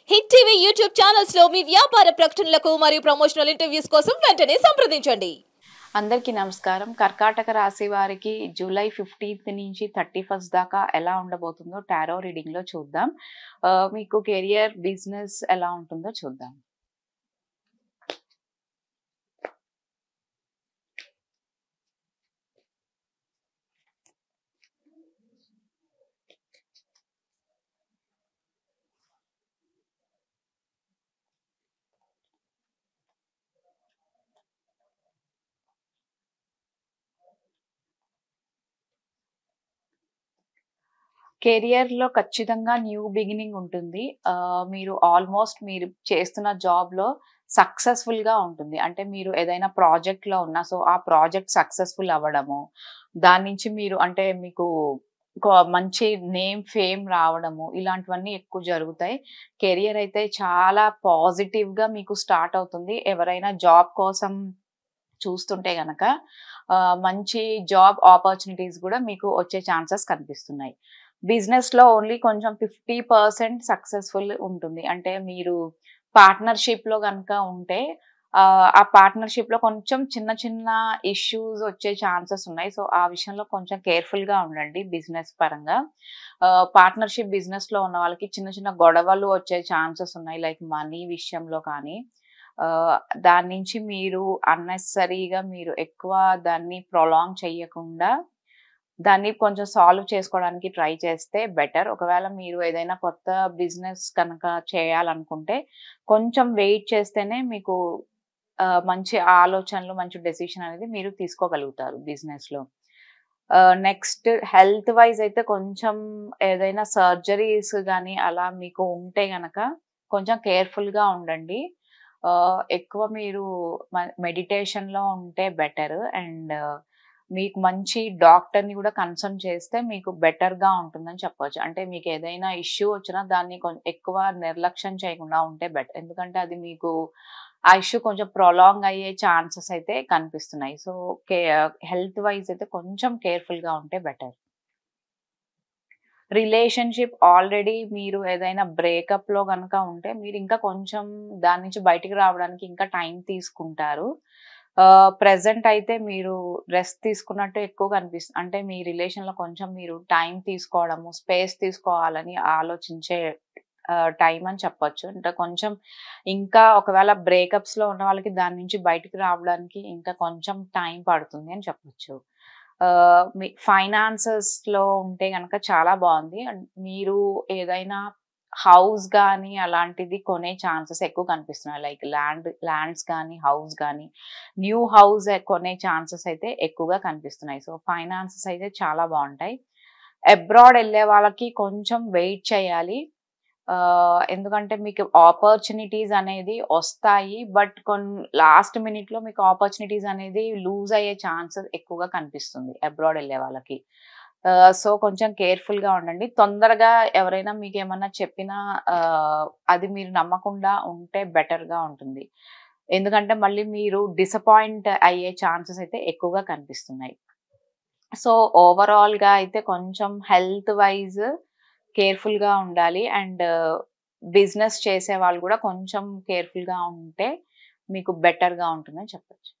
Hit TV YouTube channels లో మీ వ్యాపార ప్రకటనలకు మరియు ప్రమోషనల్ ఇంటర్వ్యూస్ కోసం వెంటనే సంప్రదించండి. అందరికీ నమస్కారం. కర్కాటక రాశి వారికి జూలై 15th నుంచి 31st దాకా ఎలా ఉండబోతుందో టారో రీడింగ్ లో చూద్దాం. మీకు కెరియర్, బిజినెస్ ఎలా ఉంటుందో చూద్దాం. కెరియర్‌లో ఖచ్చితంగా న్యూ బిగినింగ్ ఉంటుంది. మీరు ఆల్మోస్ట్ మీరు చేస్తున్న జాబ్‌లో సక్సెస్‌ఫుల్‌గా ఉంటుంది. అంటే మీరు ఏదైనా ప్రాజెక్ట్‌లో ఉన్నా ఆ ప్రాజెక్ట్ సక్సెస్‌ఫుల్ అవ్వడము, దాని నుంచి మీరు అంటే మీకు మంచి నేమ్, ఫేమ్ రావడము ఇలాంటివన్నీ ఎక్కువ జరుగుతాయి. కెరియర్ అయితే చాలా పాజిటివ్‌గా మీకు స్టార్ట్ అవుతుంది. ఎవరైనా జాబ్ కోసం చూస్తుంటే గనక మంచి జాబ్ ఆపర్చునిటీస్ గూడా మీకు వచ్చే ఛాన్సెస్ కనిపిస్తున్నాయి. బిజినెస్‌లో ఓన్లీ కొంచెం 50% సక్సెస్‌ఫుల్ ఉంటుంది. అంటే మీరు పార్ట్నర్‌షిప్‌లో గనక ఉంటే ఆ పార్ట్నర్‌షిప్‌లో కొంచెం చిన్న చిన్న ఇష్యూస్ వచ్చే ఛాన్సెస్ ఉన్నాయి. ఆ విషయంలో కొంచెం కేర్‌ఫుల్‌గా ఉండండి బిజినెస్ పరంగా. పార్ట్నర్‌షిప్ బిజినెస్‌లో ఉన్న వాళ్ళకి చిన్న చిన్న గొడవలు వచ్చే ఛాన్సెస్ ఉన్నాయి. లైక్ మనీ విషయంలో కానీ దాని నుంచి మీరు అన్నెసెసరీగా మీరు ఎక్కువ దాన్ని ప్రొలాంగ్ చెయ్యకుండా, దాన్ని కొంచెం సాల్వ్ చేసుకోవడానికి ట్రై చేస్తే బెటర్. ఒకవేళ మీరు ఏదైనా కొత్త బిజినెస్ కనుక చేయాలనుకుంటే, కొంచెం వెయిట్ చేస్తేనే మీకు మంచి ఆలోచనలు, మంచి డెసిషన్ అనేది మీరు తీసుకోగలుగుతారు బిజినెస్‌లో. నెక్స్ట్ హెల్త్ వైస్ అయితే కొంచెం ఏదైనా సర్జరీస్ గానీ అలా మీకు ఉంటే గనక కొంచెం కేర్‌ఫుల్‌గా ఉండండి. ఎక్కువ మీరు మెడిటేషన్‌లో ఉంటే బెటర్. అండ్ మీకు మంచి డాక్టర్‌ని గూడా కన్సల్ట్ చేస్తే మీకు బెటర్‌గా ఉంటుందని చెప్పొచ్చు. అంటే మీకేదైనా ఇష్యూ వచ్చినా దాన్ని ఎక్కువ నిర్లక్ష్యం చేయకుండా ఉంటే బెటర్. ఎందుకంటే అది మీకు ఆ ఇష్యూ కొంచెం ప్రొలాంగ్ అయ్యే ఛాన్సెస్ అయితే కనిపిస్తున్నాయి. హెల్త్ వైస్ అయితే కొంచెం కేర్‌ఫుల్‌గా ఉంటే బెటర్. రిలేషన్‌షిప్ ఆల్రెడీ మీరు ఏదైనా బ్రేకప్‌లో గనక ఉంటే మీరింకా కొంచెం దాని నుంచి బయటికి రావడానికి ఇంకా టైం తీసుకుంటారు. ప్రెజెంట్ అయితే మీరు రెస్ట్ తీసుకున్నట్టు ఎక్కువగా అనిపిస్తుంది. అంటే మీ రిలేషన్‌లో కొంచెం మీరు టైం తీసుకోవడము, స్పేస్ తీసుకోవాలని ఆలోచించే టైం అని చెప్పొచ్చు. అంటే కొంచెం ఇంకా ఒకవేళ బ్రేకప్స్‌లో ఉన్న వాళ్ళకి దాని నుంచి బయటికి రావడానికి ఇంకా కొంచెం టైం పడుతుంది అని చెప్పొచ్చు. మీ ఫైనాన్సెస్‌లో ఉంటే గనక చాలా బావుంది. అండ్ మీరు ఏదైనా హౌస్ గానీ అలాంటిది కొనే ఛాన్సెస్ ఎక్కువ కనిపిస్తున్నాయి. లైక్ ల్యాండ్స్ గానీ, హౌస్ గానీ, న్యూ హౌస్ కొనే ఛాన్సెస్ అయితే ఎక్కువగా కనిపిస్తున్నాయి. ఫైనాన్సెస్ అయితే చాలా బావుంటాయి. అబ్రాడ్ ఎళ్ళే వాళ్ళకి కొంచెం వెయిట్ చేయాలి. ఎందుకంటే మీకు ఆపర్చునిటీస్ అనేది ఒస్తాయి. బట్ లాస్ట్ మినిట్‌లో మీకు ఆపర్చునిటీస్ అనేది లూజ్ అయ్యే ఛాన్సెస్ ఎక్కువగా కనిపిస్తుంది అబ్రాడ్ ఎళ్ళే వాళ్ళకి. కొంచెం కేర్‌ఫుల్‌గా ఉండండి. తొందరగా ఎవరైనా మీకేమన్నా చెప్పినా అది మీరు నమ్మకుండా ఉంటే బెటర్‌గా ఉంటుంది. ఎందుకంటే మళ్ళీ మీరు డిసప్పాయింట్ అయ్యే ఛాన్సెస్ అయితే ఎక్కువగా కనిపిస్తున్నాయి. ఓవరాల్‌గా అయితే కొంచెం హెల్త్ వైస్ కేర్‌ఫుల్‌గా ఉండాలి. అండ్ బిజినెస్ చేసేవాళ్ళు గూడా కొంచెం కేర్‌ఫుల్‌గా ఉంటే మీకు బెటర్‌గా ఉంటుందని చెప్పొచ్చు.